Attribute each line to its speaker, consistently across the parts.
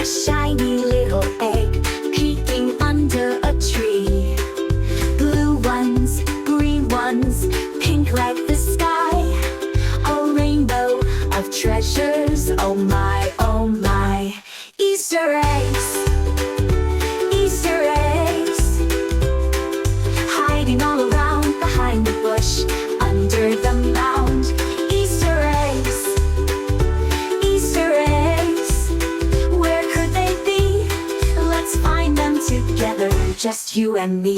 Speaker 1: shiny little egg peeking under a tree. Blue ones, green ones, pink like the sky. A rainbow of treasures, oh my, oh my. Easter eggs, Easter eggs, hiding all around behind the bush, under the mound. Easter eggs, Easter eggs, where could they be? Let's find them together, just you and me.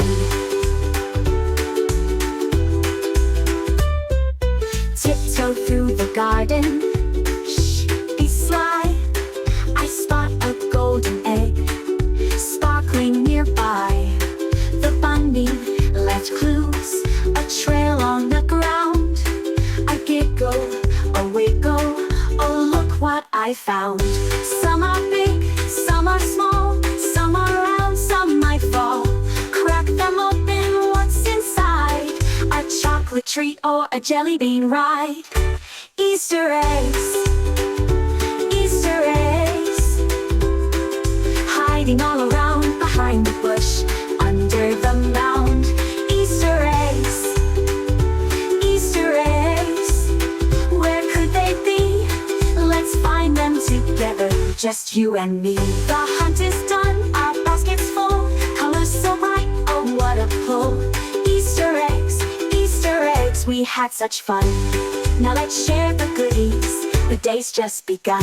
Speaker 1: Tiptoe through the garden, shh, be sly. I spot a golden egg sparkling nearby. The bunny left clues, a trail on the ground. I giggle, a wiggle, oh look what I found. Some are big, some are small, some are round, some might fall. Crack them open, what's inside? A chocolate treat or a jelly bean ride. Easter eggs, Easter eggs, hiding all around behind the bush, under the mound. Easter eggs, Easter eggs, where could they be? Let's find them together, just you and me. The hunt is done, our basket's full, colors so bright, oh what a pull. Easter eggs, we had such fun. Now let's share the goodies, the day's just begun.